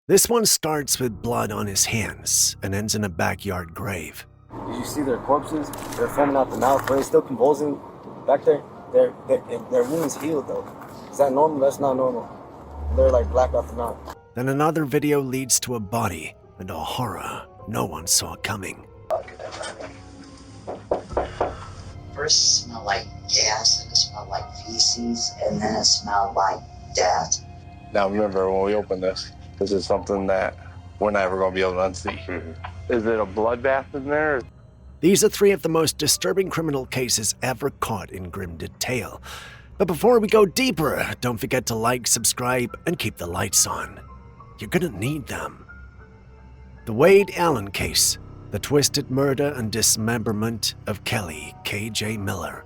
This one starts with blood on his hands and ends in a backyard grave. Did you see their corpses? They're foaming out the mouth, but they're still convulsing back there. Their wounds healed though. Is that normal? That's not normal. They're like black out the mouth. Then another video leads to a body and a horror no one saw coming. First it smelled like gas, and it smelled like feces, and then it smelled like death. Now remember, when we open this is something that we're never going to be able to unsee. Is it a bloodbath in there? These are 3 of the most disturbing criminal cases ever caught in grim detail. But before we go deeper, don't forget to like, subscribe, and keep the lights on. You're gonna need them. The Wade Allen case, the twisted murder and dismemberment of Kelly K.J. Miller.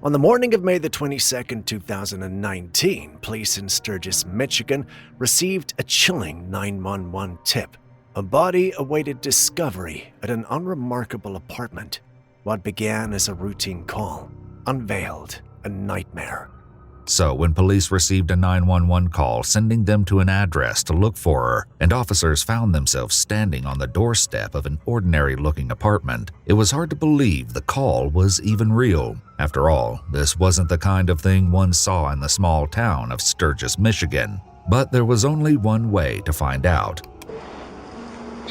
On the morning of May the 22nd, 2019, police in Sturgis, Michigan, received a chilling 911 tip. A body awaited discovery at an unremarkable apartment. What began as a routine call, unveiled a nightmare. So when police received a 911 call sending them to an address to look for her, and officers found themselves standing on the doorstep of an ordinary-looking apartment, it was hard to believe the call was even real. After all, this wasn't the kind of thing one saw in the small town of Sturgis, Michigan. But there was only one way to find out.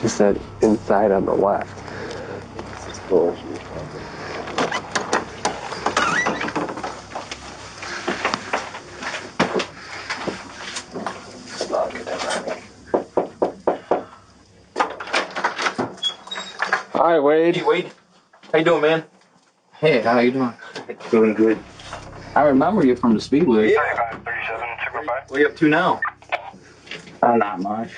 She said inside on the left. This is cool. Hi, Wade. Hey, Wade. How you doing, man? Hey, how you doing? Doing good. I remember you from the Speedway. Yeah. 37, 205. What are you up to now? Not much.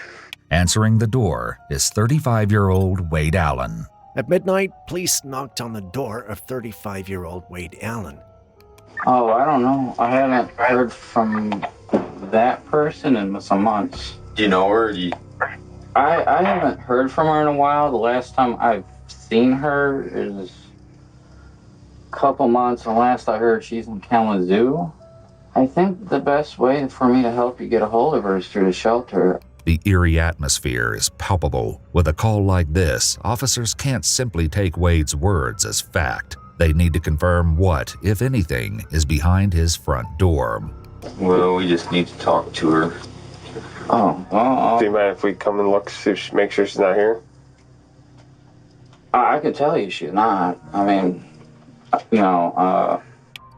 Answering the door is 35-year-old Wade Allen. At midnight, police knocked on the door of 35-year-old Wade Allen. Oh, I don't know. I haven't heard from that person in some months. Do you know her? I haven't heard from her in a while. The last time I've seen her is a couple months, and last I heard she's in Kalamazoo. I think the best way for me to help you get a hold of her is through the shelter. The eerie atmosphere is palpable. With a call like this, officers can't simply take Wade's words as fact. They need to confirm what, if anything, is behind his front door. Well, we just need to talk to her. Do you mind if we come and look, see if make sure she's not here? I can tell you she's not. I mean,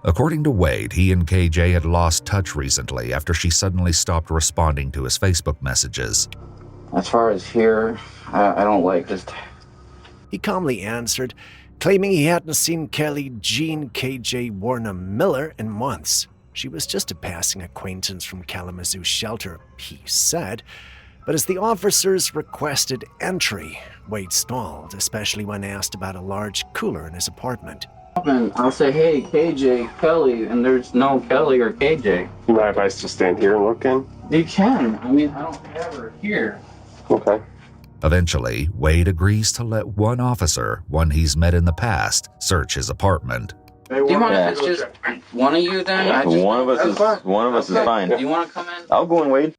According to Wade, he and KJ had lost touch recently after she suddenly stopped responding to his Facebook messages. as far as here, I don't like this. He calmly answered, claiming he hadn't seen Kelly Jean K.J. Warner Miller in months. She was just a passing acquaintance from Kalamazoo shelter, he said. But as the officers requested entry, Wade stalled, especially when asked about a large cooler in his apartment. And I'll say, hey, KJ, Kelly, and there's no Kelly or KJ. You mind if I just stand here and look in? You can. I mean, I don't have her here. Okay. Eventually, Wade agrees to let one officer, one he's met in the past, search his apartment. Do you mind if it's just one of you then? One of us is fine. Do you want to come in? I'll go in, Wade.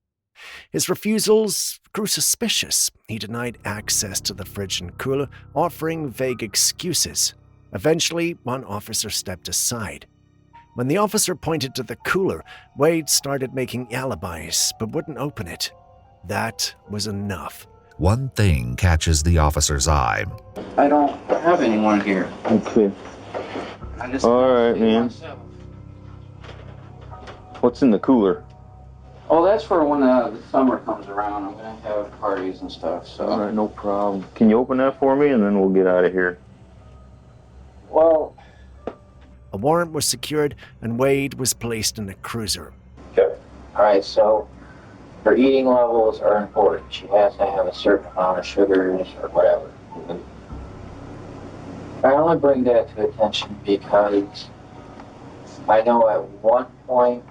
His refusals grew suspicious. He denied access to the fridge and cooler, offering vague excuses. Eventually, one officer stepped aside. When the officer pointed to the cooler, Wade started making alibis, but wouldn't open it. That was enough. One thing catches the officer's eye. I don't have anyone here. Okay. I just All right, man. myself. What's in the cooler? Oh, that's for when the summer comes around. I'm going to have parties and stuff, so. All right, no problem. Can you open that for me, and then we'll get out of here? Well, A warrant was secured, and Wade was placed in a cruiser. all right, so her eating levels are important. She has to have a certain amount of sugars or whatever. I only bring that to attention because I know at one point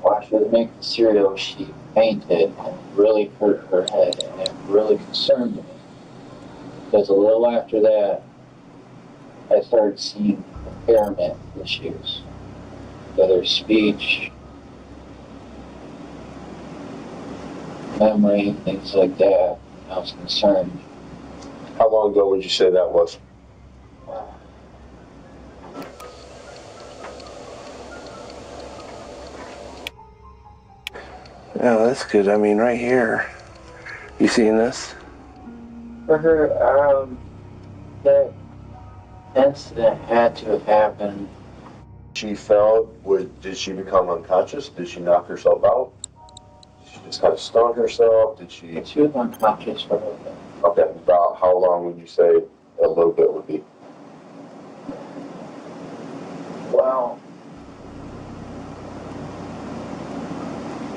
while she was making cereal, she fainted and really hurt her head, and it really concerned me. Because a little after that, I started seeing impairment issues, whether speech, memory, things like that. I was concerned. How long ago would you say that was? Yeah, that's good. I mean, right here. You seeing this? For her, that incident had to have happened. She fell. Did she become unconscious? Did she knock herself out? Did she just kind of stun herself? Did she? She was unconscious for a little bit. Okay. About how long would you say a little bit would be? Well,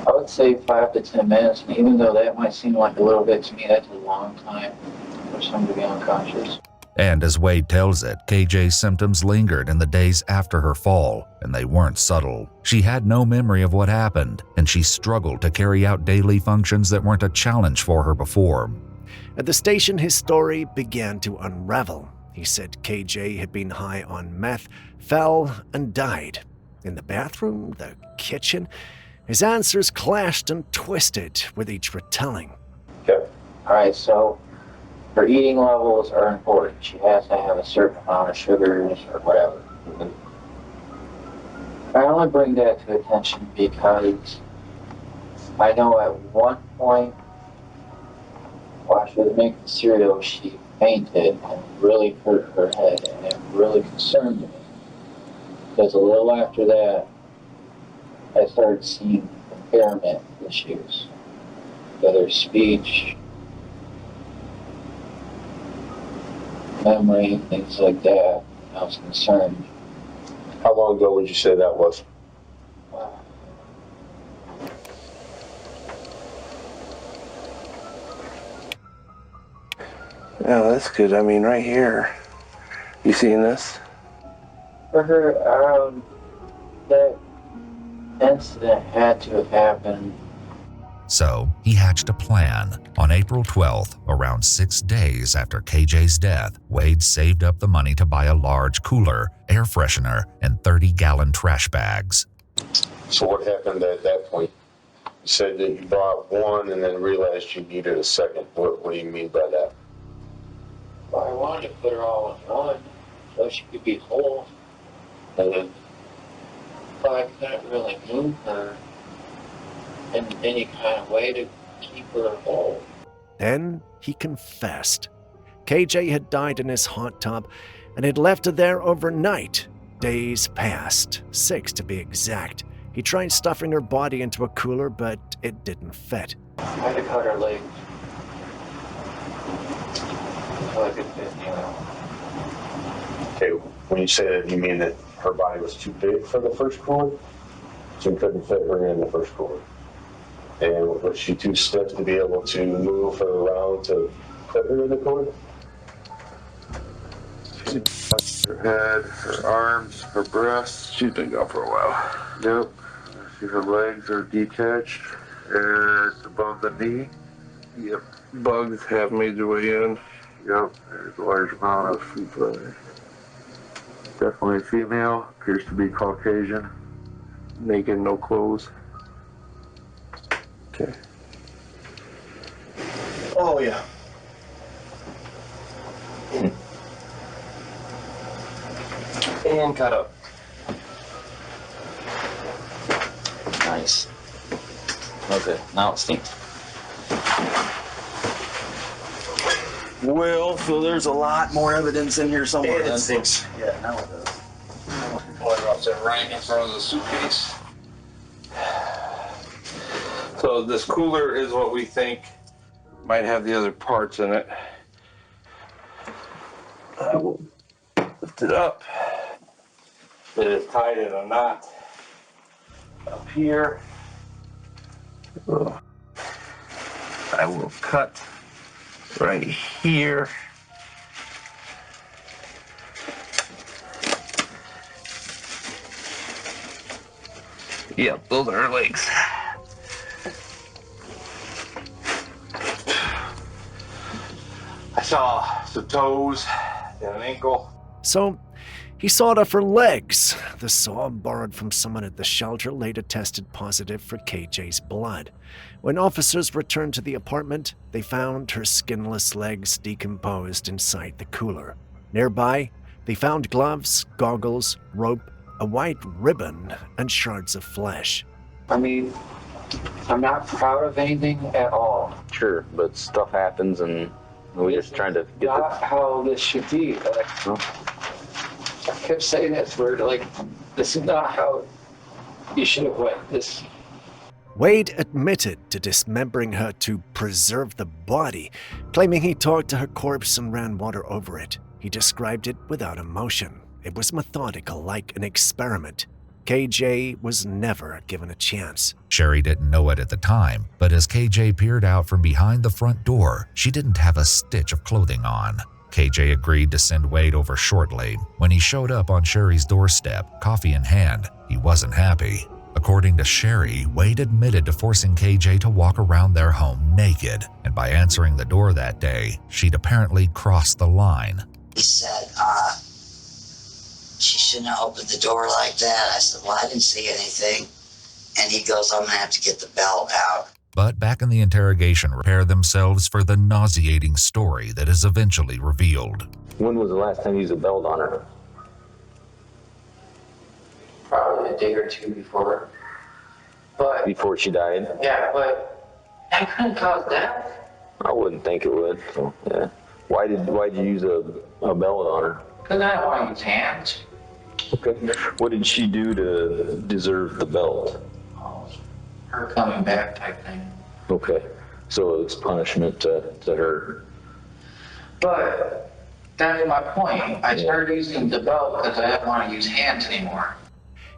I would say 5 to 10 minutes, and even though that might seem like a little bit to me, that's a long time for someone to be unconscious. And as Wade tells it, KJ's symptoms lingered in the days after her fall, and they weren't subtle. She had no memory of what happened, and she struggled to carry out daily functions that weren't a challenge for her before. At the station, his story began to unravel. He said KJ had been high on meth, fell, and died. In the bathroom, the kitchen, his answers clashed and twisted with each retelling. Okay. Alright, so her eating levels are important. She has to have a certain amount of sugars or whatever. I only bring that to attention because I know at one point while she was making cereal, she fainted and really hurt her head, and it really concerned me. Because a little after that, I started seeing impairment issues, whether speech, memory, things like that. I was concerned. How long ago would you say that was? Yeah, that's good. I mean, right here. You seeing this? For her, that incident had to have happened. So he hatched a plan. On April 12th, around 6 days after KJ's death, Wade saved up the money to buy a large cooler, air freshener, and 30-gallon trash bags. So what happened at that point? You said that you bought one and then realized you needed a second. What do you mean by that? Well, I wanted to put her all in one so she could be whole. But I couldn't really move her in any kind of way to keep her whole. Then he confessed. KJ had died in his hot tub and had left her there overnight. Days passed, 6 to be exact. He tried stuffing her body into a cooler, but it didn't fit. I had to cut her legs so I could fit me out. Okay, when you say that, you mean that her body was too big for the first cooler? So you couldn't fit her in the first cooler? And was she too stiff to be able to move her around to put her in the cooler? Her head, her arms, her breasts. She's been gone for a while. Yep. See, her legs are detached and above the knee. Yep. Bugs have made their way in. Yep. There's a large amount of food there. Definitely female. Appears to be Caucasian. Naked, no clothes. Okay. Oh, yeah. And cut up. Nice. Okay, now it stinks. Well, so there's a lot more evidence in here somewhere. It stinks. Yeah, now it does. Pull it up there right in front of the suitcase. So this cooler is what we think might have the other parts in it. I will lift it up. It is tied in a knot up here. I will cut right here. Yep, those are her legs. I saw some toes and an ankle. So He sawed off her legs. The saw, borrowed from someone at the shelter, later tested positive for KJ's blood. When officers returned to the apartment, they found her skinless legs decomposed inside the cooler. Nearby, they found gloves, goggles, rope, a white ribbon, and shards of flesh. I mean, I'm not proud of anything at all. Sure, but stuff happens and we're just trying to get Not how this should be. Like, I kept saying this word, like, this is not how you should have went. This. Wade admitted to dismembering her to preserve the body, claiming he talked to her corpse and ran water over it. He described it without emotion. It was methodical, like an experiment. KJ was never given a chance. Sherry didn't know it at the time, but as KJ peered out from behind the front door, she didn't have a stitch of clothing on. KJ agreed to send Wade over shortly. When he showed up on Sherry's doorstep, coffee in hand, he wasn't happy. According to Sherry, Wade admitted to forcing KJ to walk around their home naked, and by answering the door that day, she'd apparently crossed the line. He said, she shouldn't have opened the door like that. I said, well, I didn't see anything. And he goes, I'm going to have to get the belt out. But back in the interrogation, prepare themselves for the nauseating story that is eventually revealed. When was the last time you used a belt on her? Probably a day or two before. But. Before she died? Yeah, but that couldn't cause death. I wouldn't think it would. So, yeah. Why'd you use a belt on her? Because I don't want to use hands. Okay. What did she do to deserve the belt? Her coming back type thing. Okay. So it's punishment to her. But that's my point. I started using the belt because I didn't want to use hands anymore.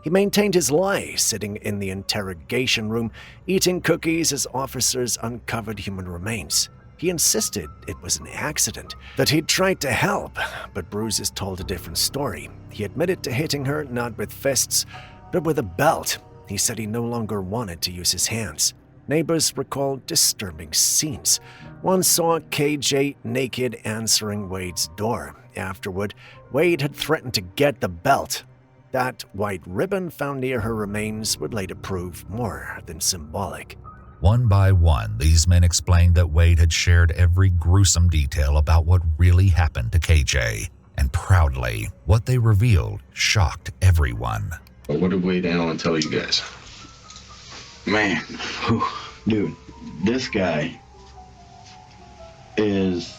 He maintained his lie, sitting in the interrogation room, eating cookies as officers uncovered human remains. He insisted it was an accident, that he'd tried to help, but bruises told a different story. He admitted to hitting her not with fists, but with a belt. He said he no longer wanted to use his hands. Neighbors recalled disturbing scenes. One saw KJ naked answering Wade's door. Afterward, Wade had threatened to get the belt. That white ribbon found near her remains would later prove more than symbolic. One by one, these men explained that Wade had shared every gruesome detail about what really happened to KJ. And proudly, what they revealed shocked everyone. What did Wade Allen tell you guys? Man, dude, this guy is,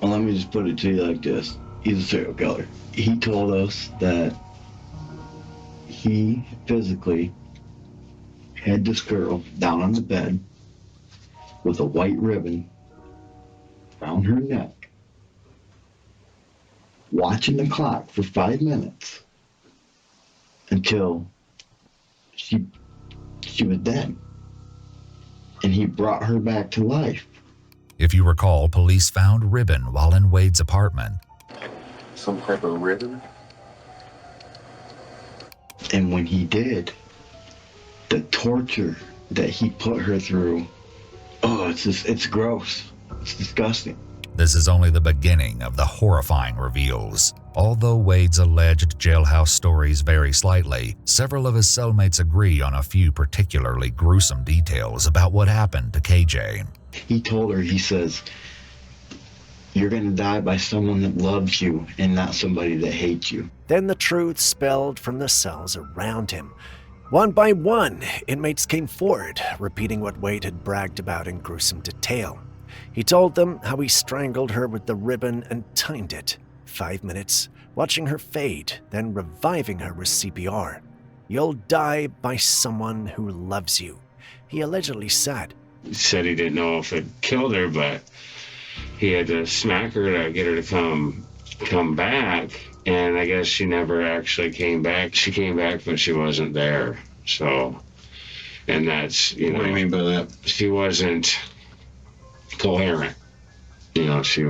well, let me just put it to you like this. He's a serial killer. He told us that he physically had this girl down on the bed with a white ribbon around her neck, watching the clock for 5 minutes until she was dead. And he brought her back to life. If you recall, police found ribbon while in Wade's apartment. Some type of ribbon? And when he did, the torture that he put her through, it's gross. It's disgusting. This is only the beginning of the horrifying reveals. Although Wade's alleged jailhouse stories vary slightly, several of his cellmates agree on a few particularly gruesome details about what happened to KJ. He told her, he says, you're going to die by someone that loves you and not somebody that hates you. Then the truth spilled from the cells around him. One by one, inmates came forward, repeating what Wade had bragged about in gruesome detail. He told them how he strangled her with the ribbon and timed it. 5 minutes, watching her fade, then reviving her with CPR. You'll die by someone who loves you, he allegedly said. He said he didn't know if it killed her, but he had to smack her to get her to come back. And I guess she never actually came back. She came back, but she wasn't there. So, and that's, you know. What do you mean by that? She wasn't coherent. You know, she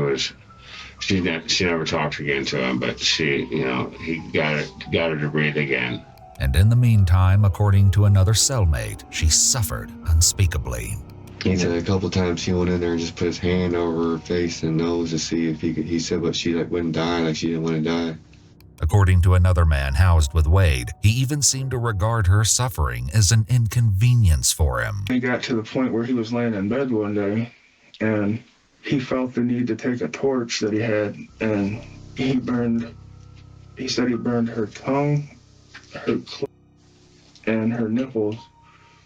never talked again to him, but he got her to breathe again. And in the meantime, according to another cellmate, she suffered unspeakably. He said a couple times he went in there and just put his hand over her face and nose to see if he could. He said, but she wouldn't die, like she didn't want to die. According to another man housed with Wade, he even seemed to regard her suffering as an inconvenience for him. He got to the point where he was laying in bed one day, and he felt the need to take a torch that he had, and he said he burned her tongue, her clit, and her nipples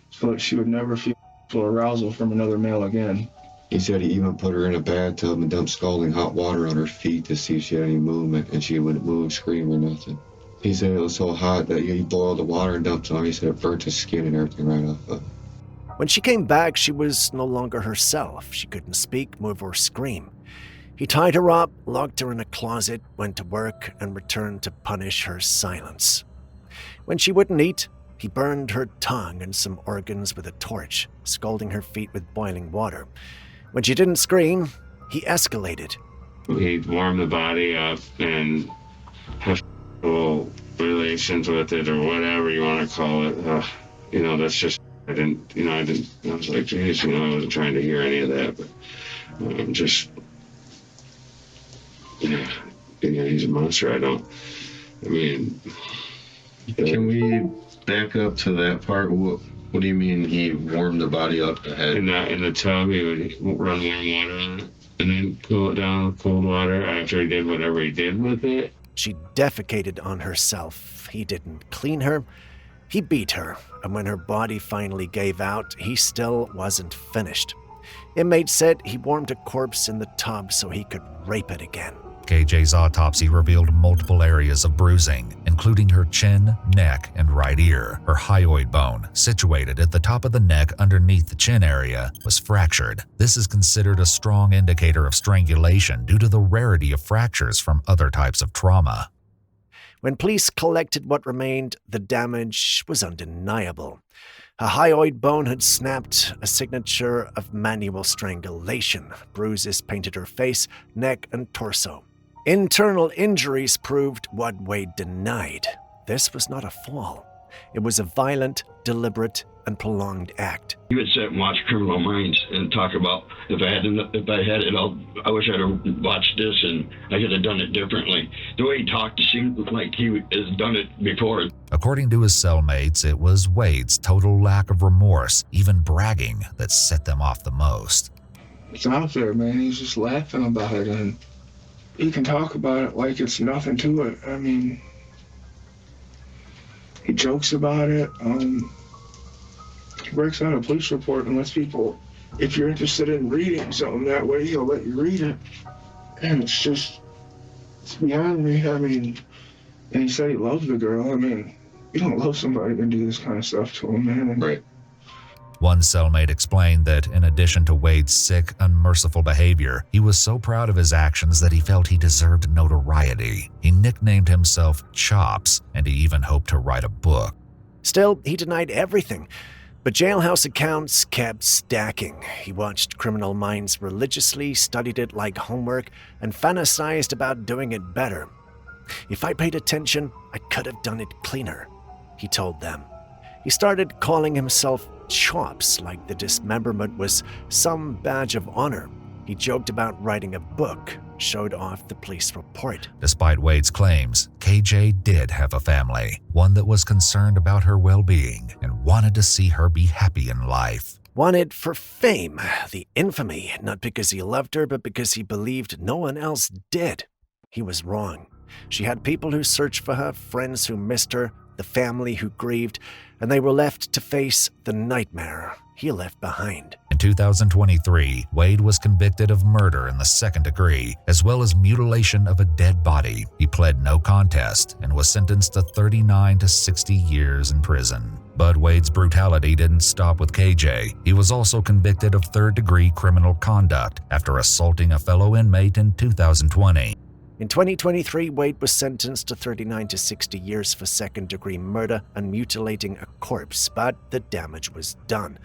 so that she would never feel arousal from another male again. He said he even put her in a bathtub and dumped scalding hot water on her feet to see if she had any movement, and she wouldn't move, scream, or nothing. He said it was so hot that he boiled the water and dumped it on her. He said it burnt his skin and everything right off of it. When she came back, she was no longer herself. She couldn't speak, move, or scream. He tied her up, locked her in a closet, went to work, and returned to punish her silence. When she wouldn't eat, he burned her tongue and some organs with a torch, scalding her feet with boiling water. When she didn't scream, he escalated. He'd warm the body up and have relations with it, or whatever you want to call it. That's just, I was like, geez, I wasn't trying to hear any of that, but he's a monster. Can we back up to that part? What do you mean he warmed the body up the head? In the tub, he would run warm water on it and then cool it down with cold water after he did whatever he did with it. She defecated on herself. He didn't clean her. He beat her, and when her body finally gave out, he still wasn't finished. Inmates said he warmed a corpse in the tub so he could rape it again. KJ's autopsy revealed multiple areas of bruising, including her chin, neck, and right ear. Her hyoid bone, situated at the top of the neck underneath the chin area, was fractured. This is considered a strong indicator of strangulation due to the rarity of fractures from other types of trauma. When police collected what remained, the damage was undeniable. A hyoid bone had snapped, a signature of manual strangulation. Bruises painted her face, neck, and torso. Internal injuries proved what Wade denied. This was not a fall. It was a violent, deliberate, and prolonged act. He would sit and watch Criminal Minds and talk about, if I had it all, I wish I'd have watched this and I could have done it differently. The way he talked, it seemed like he has done it before. According to his cellmates, it was Wade's total lack of remorse, even bragging, that set them off the most. It's out there, man. He's just laughing about it, and he can talk about it like it's nothing to it. He jokes about it. He breaks out a police report and lets people, if you're interested in reading something that way, he'll let you read it. And it's beyond me. And he said he loves the girl. You don't love somebody and do this kind of stuff to him, man. Right. One cellmate explained that in addition to Wade's sick, unmerciful behavior, he was so proud of his actions that he felt he deserved notoriety. He nicknamed himself Chops, and he even hoped to write a book. Still, he denied everything. But jailhouse accounts kept stacking. He watched Criminal Minds religiously, studied it like homework, and fantasized about doing it better. If I paid attention, I could have done it cleaner, he told them. He started calling himself Chops, like the dismemberment was some badge of honor. He joked about writing a book, showed off the police report. Despite Wade's claims, KJ did have a family, one that was concerned about her well-being and wanted to see her be happy in life. Wanted for fame, the infamy, not because he loved her, but because he believed no one else did. He was wrong. She had people who searched for her, friends who missed her, the family who grieved, and they were left to face the nightmare he left behind. In 2023, Wade was convicted of murder in the second degree, as well as mutilation of a dead body. He pled no contest and was sentenced to 39 to 60 years in prison. But Wade's brutality didn't stop with KJ. He was also convicted of third-degree criminal conduct after assaulting a fellow inmate in 2020. In 2023, Wade was sentenced to 39 to 60 years for second-degree murder and mutilating a corpse, but the damage was done.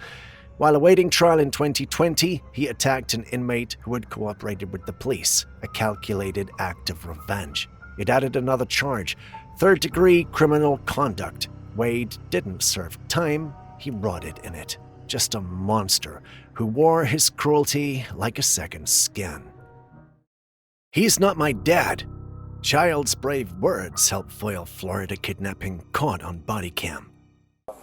While awaiting trial in 2020, he attacked an inmate who had cooperated with the police, a calculated act of revenge. It added another charge, third-degree criminal conduct. Wade didn't serve time, he rotted in it. Just a monster who wore his cruelty like a second skin. He's not my dad. Child's brave words helped foil Florida kidnapping caught on body cam.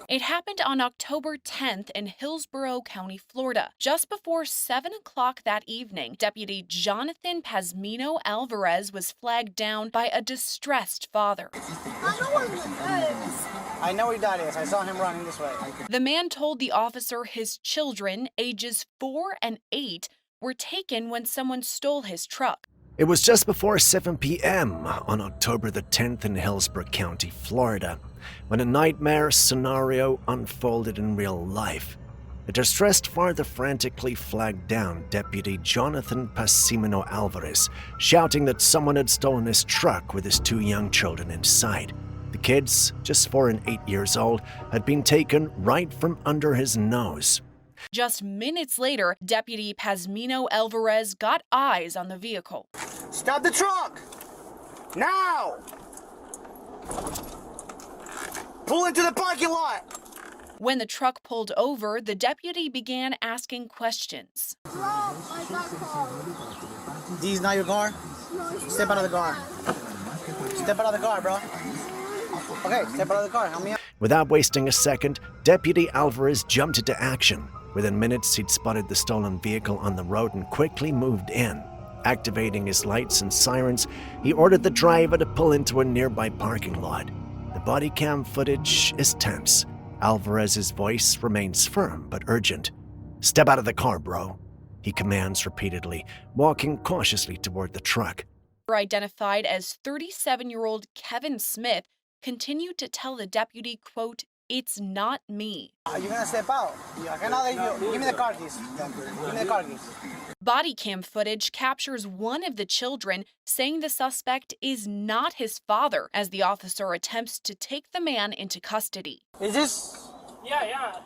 It happened on October 10th in Hillsborough County, Florida. Just before 7 o'clock that evening, Deputy Jonathan Pasmino Alvarez was flagged down by a distressed father. I know where your dad is. I saw him running this way. The man told the officer his children, ages 4 and 8, were taken when someone stole his truck. It was just before 7 p.m. on October the 10th in Hillsborough County, Florida, when a nightmare scenario unfolded in real life. A distressed father frantically flagged down Deputy Jonathan Pasmino Alvarez, shouting that someone had stolen his truck with his 2 young children inside. The kids, just 4 and 8 years old, had been taken right from under his nose. Just minutes later, Deputy Pasmino Alvarez got eyes on the vehicle. Stop the truck! Now! Pull into the parking lot! When the truck pulled over, the deputy began asking questions. These not your car? Step out of the car. Step out of the car, bro. Okay, step out of the car. Help me out. Without wasting a second, Deputy Alvarez jumped into action. Within minutes, he'd spotted the stolen vehicle on the road and quickly moved in. Activating his lights and sirens, he ordered the driver to pull into a nearby parking lot. The body cam footage is tense. Alvarez's voice remains firm but urgent. "Step out of the car, bro," he commands repeatedly, walking cautiously toward the truck. Identified as 37-year-old Kevin Smith, continued to tell the deputy, quote, "It's not me." Are you gonna step out? I cannot let you. Give me the car keys. Give me the car keys. Body cam footage captures one of the children saying the suspect is not his father as the officer attempts to take the man into custody. Is this? Yeah.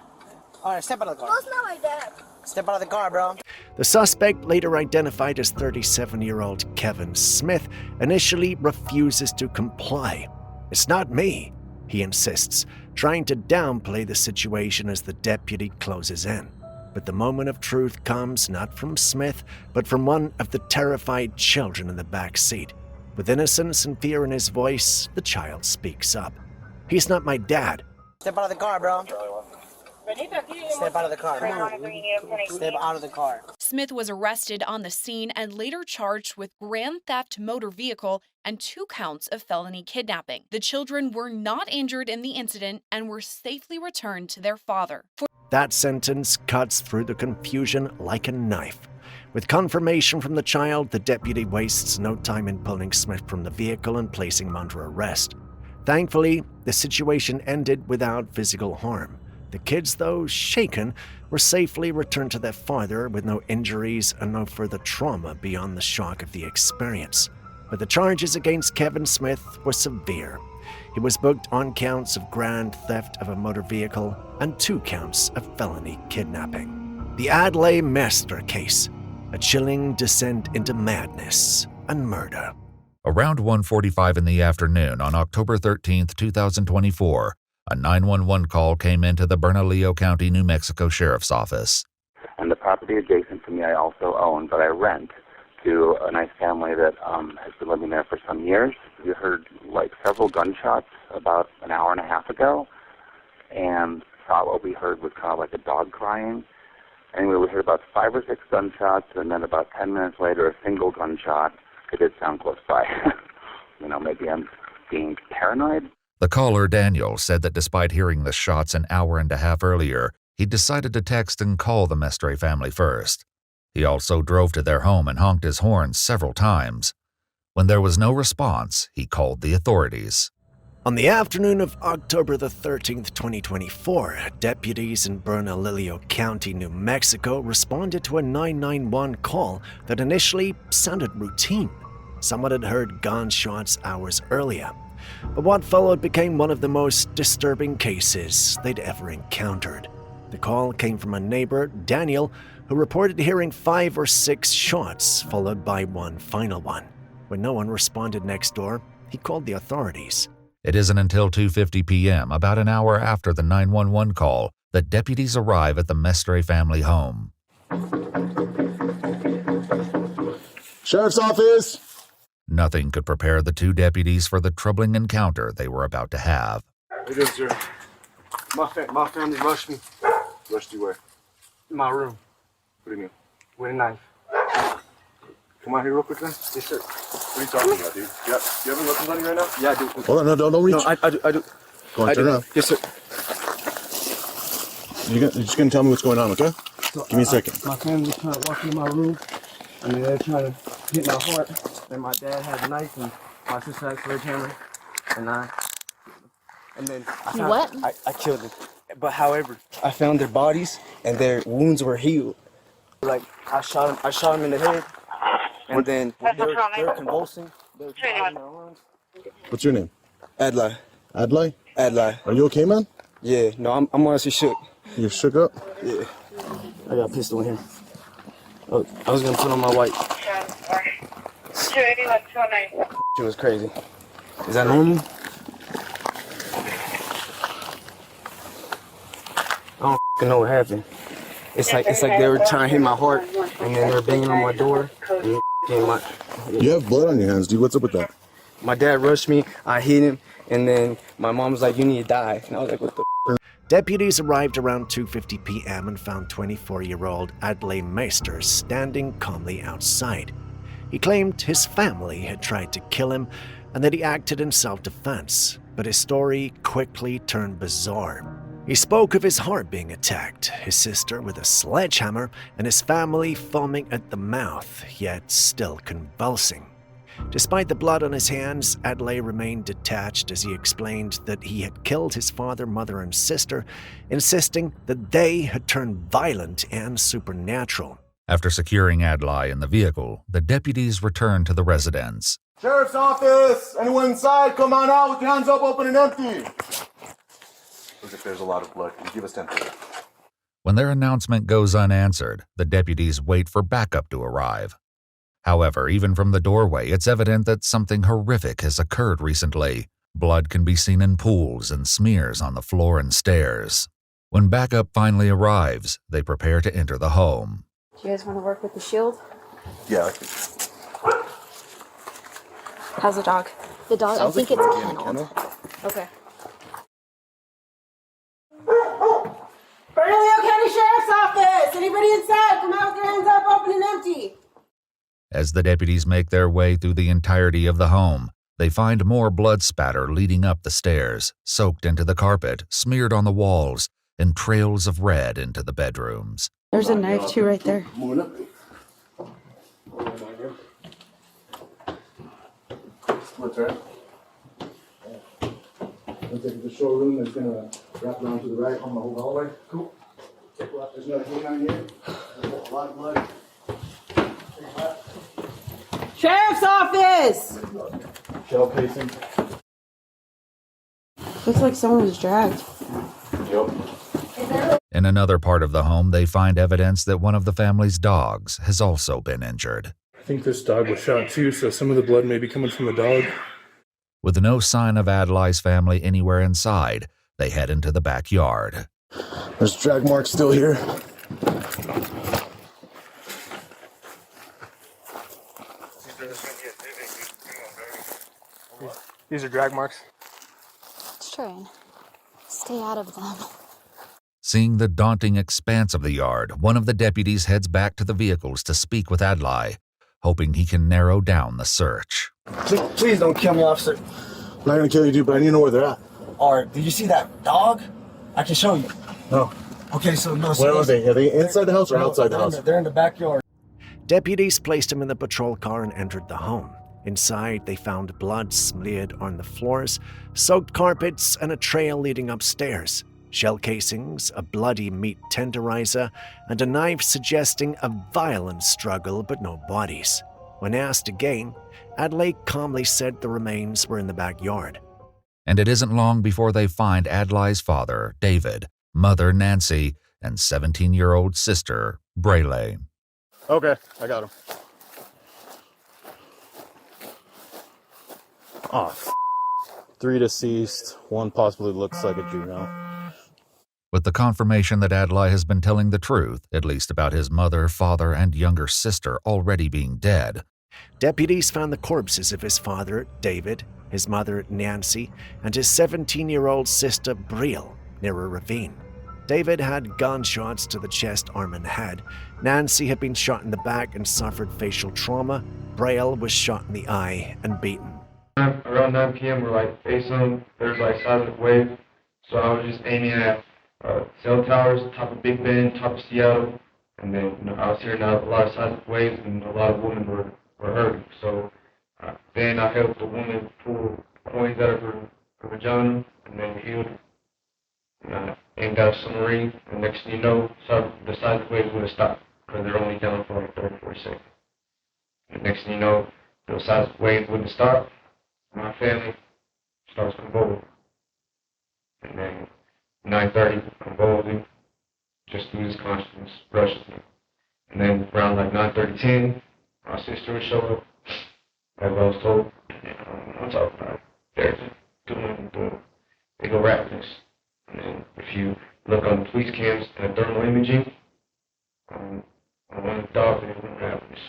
All right, step out of the car. No, it's not my dad. Step out of the car, bro. The suspect, later identified as 37-year-old Kevin Smith, initially refuses to comply. "It's not me," he insists, trying to downplay the situation as the deputy closes in. But the moment of truth comes not from Smith, but from one of the terrified children in the back seat. With innocence and fear in his voice, the child speaks up. "He's not my dad." Step out of the car, bro. Step out of the car. Step out of the car. Smith was arrested on the scene and later charged with grand theft motor vehicle and 2 counts of felony kidnapping. The children were not injured in the incident and were safely returned to their father. That sentence cuts through the confusion like a knife. With confirmation from the child, the deputy wastes no time in pulling Smith from the vehicle and placing him under arrest. Thankfully, the situation ended without physical harm. The kids, though shaken, were safely returned to their father with no injuries and no further trauma beyond the shock of the experience. But the charges against Kevin Smith were severe. He was booked on counts of grand theft of a motor vehicle and 2 counts of felony kidnapping. The Adlai Mester case, a chilling descent into madness and murder. Around 1:45 in the afternoon on October 13, 2024, a 911 call came into the Bernalillo County, New Mexico Sheriff's Office. And the property adjacent to me I also own, but I rent to a nice family that has been living there for some years. We heard several gunshots about an hour and a half ago, and thought what we heard was kind of like a dog crying. Anyway, we heard about 5 or 6 gunshots, and then about 10 minutes later, a single gunshot. It did sound close by. Maybe I'm being paranoid. The caller, Daniel, said that despite hearing the shots an hour and a half earlier, he decided to text and call the Mestre family first. He also drove to their home and honked his horn several times. When there was no response, he called the authorities. On the afternoon of October the 13th, 2024, deputies in Bernalillo County, New Mexico responded to a 911 call that initially sounded routine. Someone had heard gunshots hours earlier. But what followed became one of the most disturbing cases they'd ever encountered. The call came from a neighbor, Daniel, who reported hearing 5 or 6 shots, followed by one final one. When no one responded next door, he called the authorities. It isn't until 2:50 p.m., about an hour after the 911 call, that deputies arrive at the Mestre family home. Sheriff's Office! Nothing could prepare the two deputies for the troubling encounter they were about to have. How you doing, sir? My family rushed me. Rushed you where? In my room. What do you mean? With a knife. Come out here real quick then. Yes, sir. What are you talking about, dude? Yeah, you have a weapon on you right now? Yeah, I do. Hold on, no, don't reach. No, I do. Go on, turn around. Yes, sir. You're just gonna tell me what's going on, okay? So Give me a second. My family was trying to walk into my room, and then they're trying to hit my heart. And my dad had a knife, and my sister had a sledgehammer, and then I killed them. But however, I found their bodies, and their wounds were healed. Like I shot them in the head, and then they were convulsing. They were crying their arms. What's your name? Adlai. Adlai? Adlai. Are you okay, man? Yeah, no, I'm honestly shook. You're shook up? Yeah. I got a pistol in here. Oh, I was gonna put on my white. It was crazy. Is that normal? I don't know what happened. It's like they were trying to hit my heart, and then they were banging on my door. And You have blood on your hands, dude. What's up with that? My dad rushed me. I hit him, and then my mom was like, "You need to die." And I was like, "What the?" Deputies arrived around 2:50 p.m. and found 24-year-old Adlai Meister standing calmly outside. He claimed his family had tried to kill him and that he acted in self-defense, but his story quickly turned bizarre. He spoke of his heart being attacked, his sister with a sledgehammer, and his family foaming at the mouth, yet still convulsing. Despite the blood on his hands, Adlai remained detached as he explained that he had killed his father, mother, and sister, insisting that they had turned violent and supernatural. After securing Adlai in the vehicle, the deputies returned to the residence. Sheriff's office! Anyone inside? Come on out with your hands up, open and empty! Look, if there's a lot of blood, can you give us 10 minutes? When their announcement goes unanswered, the deputies wait for backup to arrive. However, even from the doorway, it's evident that something horrific has occurred recently. Blood can be seen in pools and smears on the floor and stairs. When backup finally arrives, they prepare to enter the home. Do you guys want to work with the shield? Yeah. How's the dog? The dog, I think it's kenneled. Okay. Bernalillo County Sheriff's Office! Anybody inside? Come out with your hands up, open and empty. As the deputies make their way through the entirety of the home, they find more blood spatter leading up the stairs, soaked into the carpet, smeared on the walls, and trails of red into the bedrooms. There's a knife too right there. What's right? Looks like the showroom is gonna wrap around to the right on the whole hallway. Cool. There's another thing on here. There's a lot of blood. Sheriff's Office! Shell casing. Looks like someone was dragged. Yep. In another part of the home, they find evidence that one of the family's dogs has also been injured. I think this dog was shot too, so some of the blood may be coming from the dog. With no sign of Adlai's family anywhere inside, they head into the backyard. There's drag marks still here. These are drag marks. Let's try and stay out of them. Seeing the daunting expanse of the yard, one of the deputies heads back to the vehicles to speak with Adlai, hoping he can narrow down the search. Please don't kill me, officer. I'm not gonna kill you, dude, but I need to know where they're at. Alright, did you see that dog? I can show you. No. Okay, so no. Where are they? Are they inside the house or outside the house? They're in the backyard. Deputies placed him in the patrol car and entered the home. Inside, they found blood smeared on the floors, soaked carpets, and a trail leading upstairs. Shell casings, a bloody meat tenderizer, and a knife suggesting a violent struggle but no bodies. When asked again, Adlai calmly said the remains were in the backyard. And it isn't long before they find Adlai's father, David, mother, Nancy, and 17-year-old sister, Brayley. Okay, I got him. Oh, 3 deceased, 1 possibly looks like a juvenile. With the confirmation that Adlai has been telling the truth, at least about his mother, father, and younger sister already being dead, Deputies found the corpses of his father, David, his mother, Nancy, and his 17-year-old sister, Brielle, near a ravine. David had gunshots to the chest, arm, and head. Nancy had been shot in the back and suffered facial trauma. Brielle was shot in the eye and beaten. Around 9 p.m., we're like facing, there's like seismic wave. So I was just aiming at cell towers, top of Big Bend, top of Seattle. And then I was hearing a lot of seismic waves and a lot of women were hurting. So then I helped the woman pull coins out of her vagina and then healed. Aimed at a submarine, and next thing you know, the seismic waves would have stopped because they're only down for like 30, 40 seconds. And next thing you know, the seismic waves wouldn't stop. My family starts convulsing. And then 9:30, convulsing, just loses consciousness, rushes me. And then around like 9:30, 10, my sister would show up, as I was told. And I'm talking about they're doing the illegal rapidness. And then if you look on the police cams and the thermal imaging, on one of the dogs, they wouldn't have this.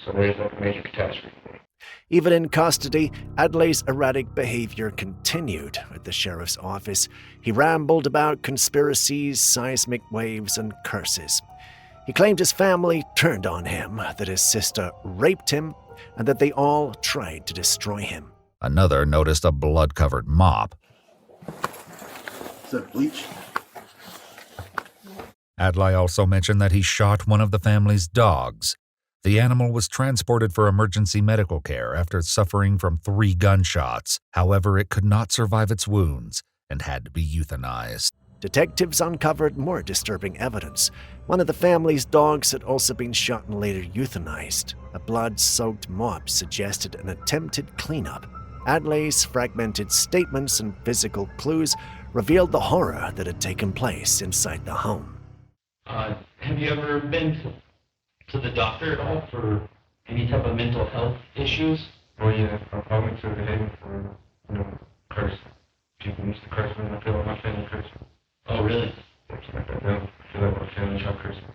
So there's like a major catastrophe. Even in custody, Adlai's erratic behavior continued at the sheriff's office. He rambled about conspiracies, seismic waves, and curses. He claimed his family turned on him, that his sister raped him, and that they all tried to destroy him. Another noticed a blood-covered mop. Is that bleach? Adlai also mentioned that he shot one of the family's dogs. The animal was transported for emergency medical care after suffering from 3 gunshots. However, it could not survive its wounds and had to be euthanized. Detectives uncovered more disturbing evidence. One of the family's dogs had also been shot and later euthanized. A blood-soaked mop suggested an attempted cleanup. Adlai's fragmented statements and physical clues revealed the horror that had taken place inside the home. Have you ever been to the doctor at all for any type of mental health issues? Oh yeah, I went to the head for, curse. People used to curse me, and I feel like my family cursed me. Oh really? Like that now, I feel like my family tried to curse me.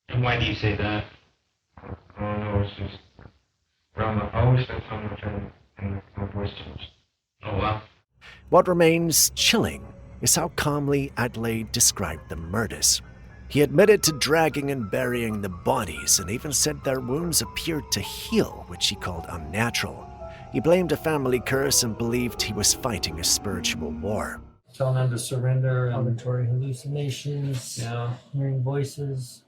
And why do you say that? I don't know, it's just, I always spent time with my family, and my voice changed. Oh wow. What remains chilling is how calmly Adlai described the murders. He admitted to dragging and burying the bodies and even said their wounds appeared to heal, which he called unnatural. He blamed a family curse and believed he was fighting a spiritual war. Telling them to surrender, auditory hallucinations, hearing voices.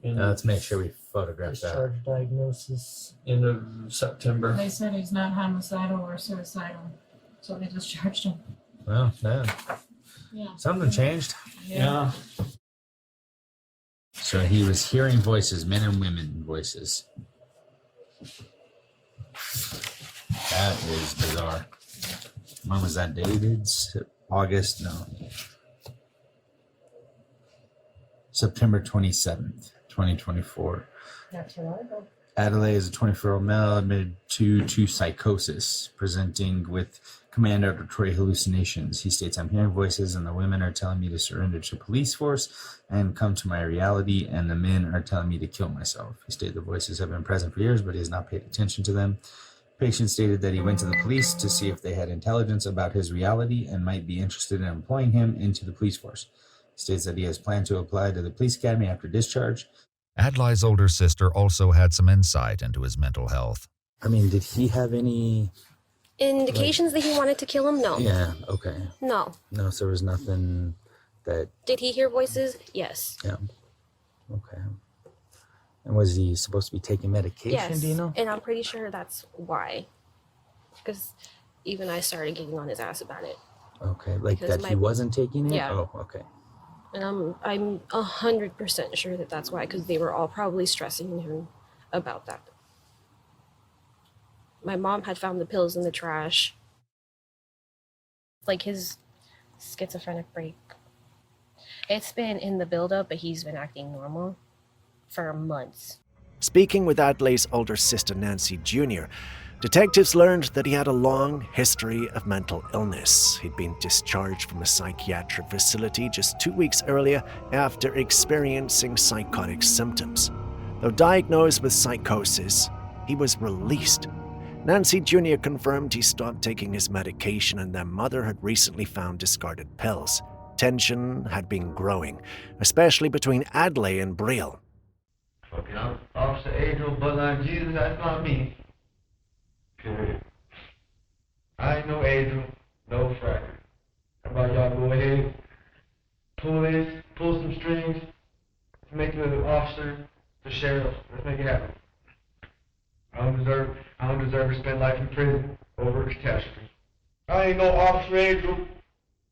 Let's make sure we photograph discharge that. Diagnosis end of September. They said he's not homicidal or suicidal, so they discharged him. Well, yeah. Something changed. Yeah. So he was hearing voices, men and women voices. That is bizarre. When was that dated? August? No. September 27th, 2024. That's right. Adlai is a 24-year-old male admitted to psychosis, presenting with command auditory hallucinations. He states, I'm hearing voices and the women are telling me to surrender to police force and come to my reality, and the men are telling me to kill myself. He stated the voices have been present for years, but he has not paid attention to them. The patient stated that he went to the police to see if they had intelligence about his reality and might be interested in employing him into the police force. He states that he has planned to apply to the police academy after discharge. Adlai's older sister also had some insight into his mental health. I mean, did he have any indications that he wanted to kill him? No. Yeah, okay. No. No, so there was nothing that... Did he hear voices? Yes. Yeah. Okay. And was he supposed to be taking medication, Yes. do you know? And I'm pretty sure that's why. Because even I started getting on his ass about it. Okay, like Because that he wasn't taking it? Yeah. Oh, okay. And I'm 100% sure that that's why, because they were all probably stressing him about that. My mom had found the pills in the trash. Like his schizophrenic break. It's been in the buildup, but he's been acting normal for months. Speaking with Adlai's older sister Nancy Jr., detectives learned that he had a long history of mental illness. He'd been discharged from a psychiatric facility just 2 weeks earlier after experiencing psychotic symptoms. Though diagnosed with psychosis, he was released. Nancy Jr. confirmed he stopped taking his medication and their mother had recently found discarded pills. Tension had been growing, especially between Adlai and Briel. Fucking Officer Adriel, Bloodline Jesus, that's not me. Period. I ain't no Adriel, no fracker. How about y'all go ahead, pull some strings, make the officer the sheriff. Let's make it happen. I don't deserve to spend life in prison over a catastrophe. I ain't no Officer Angel,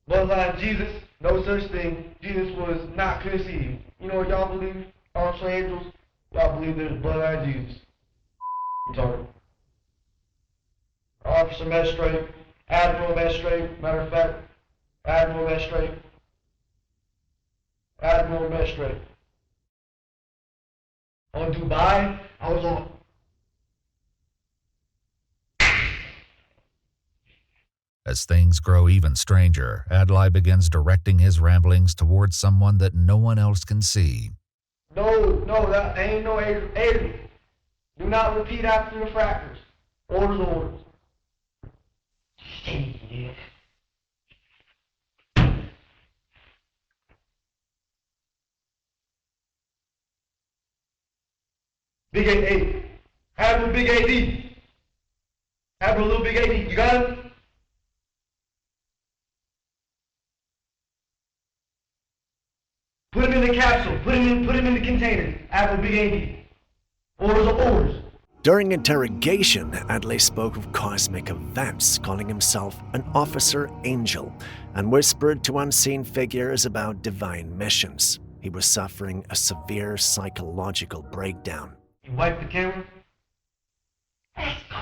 Bloodline Jesus, no such thing. Jesus was not conceived. You know what y'all believe, Officer Angels? Y'all believe there's Bloodline Jesus. I'm talking. Officer Magistrate, Admiral Magistrate, matter of fact, Admiral Magistrate. On Dubai, I was on. As things grow even stranger, Adlai begins directing his ramblings towards someone that no one else can see. No, that ain't no Adrian. Do not repeat after the frackers. Orders. Shit. Big 8. Admiral Big AD. Admiral Little Big AD. You got it? Put him in the capsule. Put him in the container. Admiral Big AD. Orders are orders. During interrogation, Adlai spoke of cosmic events, calling himself an officer angel, and whispered to unseen figures about divine missions. He was suffering a severe psychological breakdown. You wipe the camera? Let's go.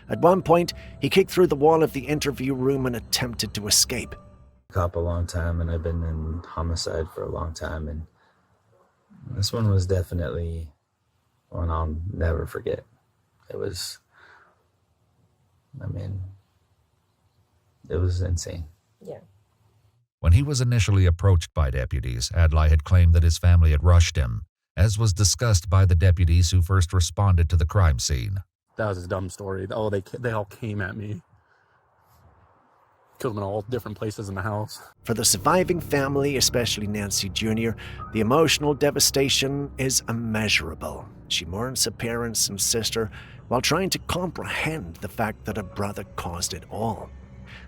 At one point, he kicked through the wall of the interview room and attempted to escape. Cop a long time, and I've been in homicide for a long time, and this one was definitely one I'll never forget. It was insane. Yeah. When he was initially approached by deputies, Adlai had claimed that his family had rushed him, as was discussed by the deputies who first responded to the crime scene. That was a dumb story. Oh, they all came at me. Killed them in all different places in the house. For the surviving family, especially Nancy Jr., the emotional devastation is immeasurable. She mourns her parents and sister while trying to comprehend the fact that her brother caused it all.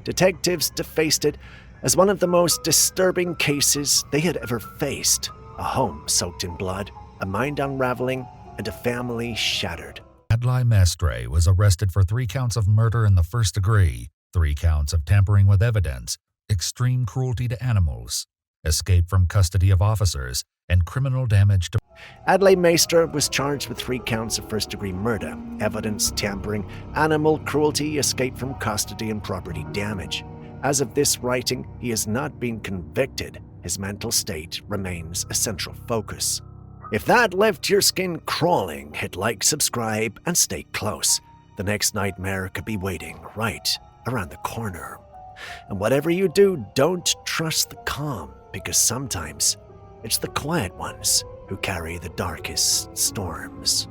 Detectives defaced it as one of the most disturbing cases they had ever faced. A home soaked in blood, a mind unraveling, and a family shattered. Adlai Mestre was arrested for 3 counts of murder in the first degree, 3 counts of tampering with evidence, extreme cruelty to animals, escape from custody of officers, and criminal damage to... Adlai Mestre was charged with 3 counts of first-degree murder, evidence tampering, animal cruelty, escape from custody, and property damage. As of this writing, he has not been convicted. His mental state remains a central focus. If that left your skin crawling, hit like, subscribe, and stay close. The next nightmare could be waiting right around the corner. And whatever you do, don't trust the calm, because sometimes it's the quiet ones who carry the darkest storms.